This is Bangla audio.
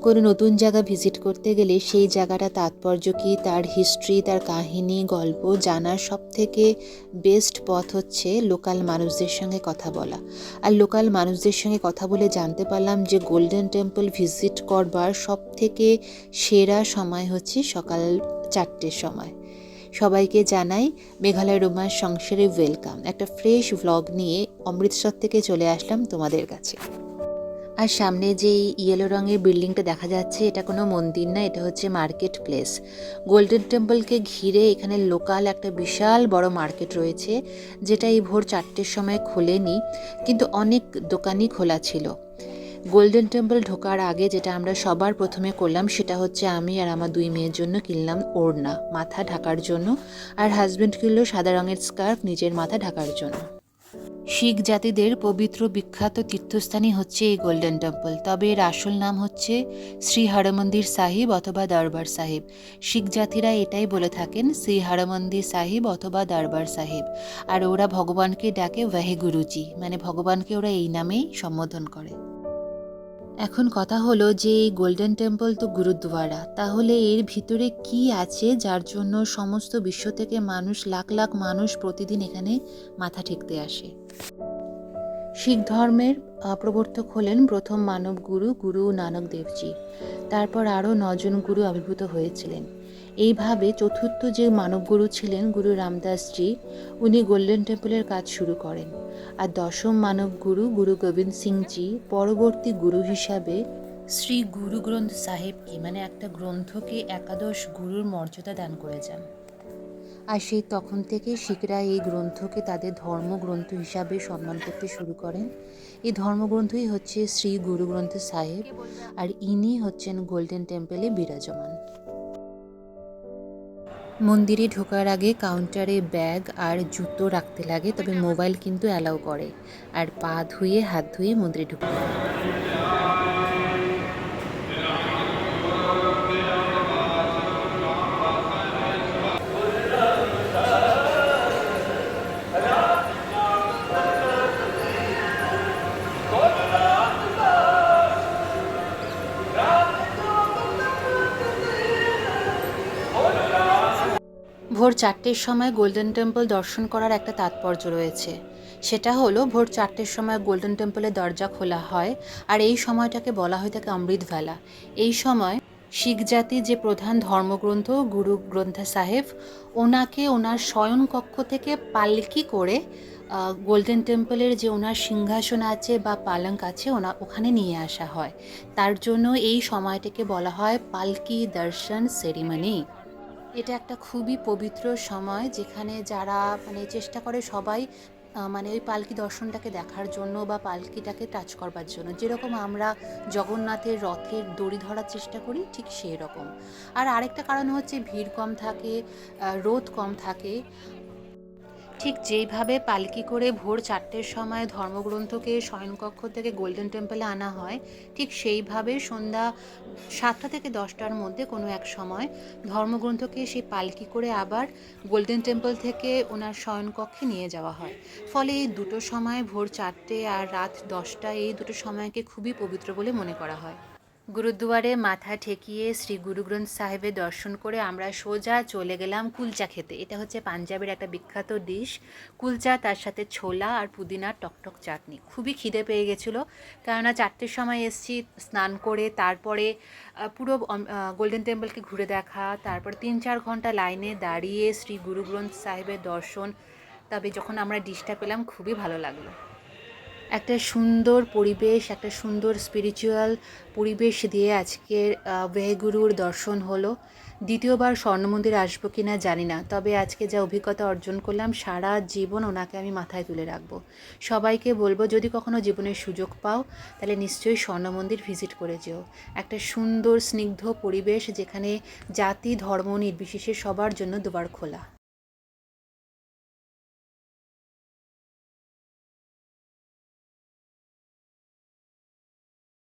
কোনো নতুন জায়গা ভিজিট করতে গেলে সেই জায়গাটা তাৎপর্য কী, তার হিস্ট্রি, তার কাহিনী, গল্প জানার সবথেকে বেস্ট পথ হচ্ছে লোকাল মানুষদের সঙ্গে কথা বলা। আর লোকাল মানুষদের সঙ্গে কথা বলে জানতে পারলাম যে গোল্ডেন টেম্পল ভিজিট করবার সবথেকে সেরা সময় হচ্ছে সকাল 4টের সময়। সবাইকে জানাই মেঘালয় রোমান্স সংসারে ওয়েলকাম। একটা ফ্রেশ ভ্লগ নিয়ে অমৃতসর থেকে চলে আসলাম তোমাদের কাছে। আর সামনে যে ইয়েলো রঙের বিল্ডিংটা দেখা যাচ্ছে, এটা কোনো মন্দির না, এটা হচ্ছে মার্কেট প্লেস। গোল্ডেন টেম্পলকে ঘিরে এখানে লোকাল একটা বিশাল বড় মার্কেট রয়েছে, যেটা এই ভোর 4টের সময় খোলেনি, কিন্তু অনেক দোকানই খোলা ছিল। গোল্ডেন টেম্পল ঢোকার আগে যেটা আমরা সবার প্রথমে করলাম সেটা হচ্ছে আমি আর আমার 2 মেয়ের জন্য কিনলাম ওড়না মাথা ঢাকার জন্য, আর হাজব্যান্ড কিনলো সাদা রঙের স্কার্ফ নিজের মাথা ঢাকার জন্য। শিখ জাতিদের পবিত্র বিখ্যাত তীর্থস্থানই হচ্ছে এই গোল্ডেন টেম্পল, তবে এর আসল নাম হচ্ছে শ্রী হরমন্দির সাহিব অথবা দরবার সাহিব। শিখ জাতিরা এটাই বলে থাকেন, শ্রী হরমন্দির সাহিব অথবা দরবার সাহিব। আর ওরা ভগবানকে ডাকে ওয়াহেগুরুজি, মানে ভগবানকে ওরা এই নামেই সম্বোধন করে। এখন কথা হলো যে এই গোল্ডেন টেম্পল তো গুরুদ্বারা, তাহলে এর ভিতরে কি আছে যার জন্য সমস্ত বিশ্ব থেকে মানুষ, লাখ লাখ মানুষ প্রতিদিন এখানে মাথা ঠেকতে আসে। শিখ ধর্মের প্রবর্তক হলেন প্রথম মানব গুরু গুরু নানক দেবজি। তারপর আরও 9জন গুরু আবির্ভূত হয়েছিলেন। এইভাবে চতুর্থ যে মানব গুরু ছিলেন গুরু রামদাসজি, উনি গোল্ডেন টেম্পলের কাজ শুরু করেন। আর 10ম মানব গুরু গুরু গোবিন্দ সিংজি পরবর্তী গুরু হিসাবে শ্রী গুরু গ্রন্থ সাহেবকে, মানে একটা গ্রন্থকে 11 গুরুর মর্যাদা দান করে যান। আর সেই তখন থেকে শিখরা এই গ্রন্থকে তাদের ধর্মগ্রন্থ হিসাবে সম্মান করতে শুরু করেন। এই ধর্মগ্রন্থই হচ্ছে শ্রী গুরু গ্রন্থ সাহেব, আর ইনি হচ্ছেন গোল্ডেন টেম্পলে বিরাজমান। মন্দিরে ঢোকার আগে কাউন্টারে ব্যাগ আর জুতো রাখতে লাগে, তবে মোবাইল কিন্তু অ্যালাউ করে। আর পা ধুয়ে হাত ধুয়ে মন্দিরে ঢুকতে হয়। ভোর 4টের সময় গোল্ডেন টেম্পল দর্শন করার একটা তাৎপর্য রয়েছে। সেটা হলো ভোর 4টের সময় গোল্ডেন টেম্পলের দরজা খোলা হয়, আর এই সময়টাকে বলা হয় থাকে অমৃতবেলা। এই সময় শিখ জাতির যে প্রধান ধর্মগ্রন্থ গুরু গ্রন্থ সাহেব, ওনাকে ওনার শয়নকক্ষ থেকে পালকি করে গোল্ডেন টেম্পলের যে ওনার সিংহাসন আছে বা পালঙ্ক আছে ওখানে নিয়ে আসা হয়। তার জন্য এই সময়টাকে বলা হয় পালকি দর্শন সেরিমনি। এটা একটা খুবই পবিত্র সময়, যেখানে যারা চেষ্টা করে সবাই ওই পালকি দর্শনটাকে দেখার জন্য বা পালকিটাকে টাচ করবার জন্য, যেরকম আমরা জগন্নাথের রথের দড়ি ধরার চেষ্টা করি, ঠিক সেই রকম। আর আরেকটা কারণ হচ্ছে ভিড় কম থাকে, রোদ কম থাকে। ঠিক যেইভাবে পালকি করে ভোর 4টের সময় ধর্মগ্রন্থকে শয়নকক্ষ থেকে গোল্ডেন টেম্পলে আনা হয়, ঠিক সেইভাবে সন্ধ্যা 7টা থেকে 10টার মধ্যে কোনো এক সময় ধর্মগ্রন্থকে সেই পালকি করে আবার গোল্ডেন টেম্পল থেকে ওনার শয়নকক্ষে নিয়ে যাওয়া হয়। ফলে এই দুটো সময় ভোর 4টে আর রাত 10টা, এই দুটো সময়কে খুবই পবিত্র বলে মনে করা হয়। গুরুদুয়ারে মাথা ঠেকিয়ে শ্রী গুরু গ্রন্থ সাহেবের দর্শন করে আমরা সোজা চলে গেলাম কুলচা খেতে। এটা হচ্ছে পাঞ্জাবের একটা বিখ্যাত ডিশ। কুলচা, তার সাথে ছোলা আর পুদিনার টকটক চাটনি। খুবই খিদে পেয়ে গেছিলো, কেননা 4টের সময় এসেছি, স্নান করে তারপরে পুরো গোল্ডেন টেম্পলকে ঘুরে দেখা, তারপর 3-4 ঘন্টা লাইনে দাঁড়িয়ে শ্রী গুরু গ্রন্থ সাহেবের দর্শন। তবে যখন আমরা ডিশটা পেলাম খুবই ভালো লাগলো। একটা সুন্দর পরিবেশ, একটা সুন্দর স্পিরিচুয়াল পরিবেশ দিয়ে আজকের ওয়াহেগুরুর দর্শন হলো। দ্বিতীয়বার স্বর্ণমন্দির আসবো কি না জানি না, তবে আজকে যা অভিজ্ঞতা অর্জন করলাম সারা জীবন ওনাকে আমি মাথায় তুলে রাখবো। সবাইকে বলবো যদি কখনো জীবনের সুযোগ পাও তাহলে নিশ্চয়ই স্বর্ণমন্দির ভিজিট করে যেও। একটা সুন্দর স্নিগ্ধ পরিবেশ, যেখানে জাতি ধর্ম নির্বিশেষে সবার জন্য দুয়ার খোলা।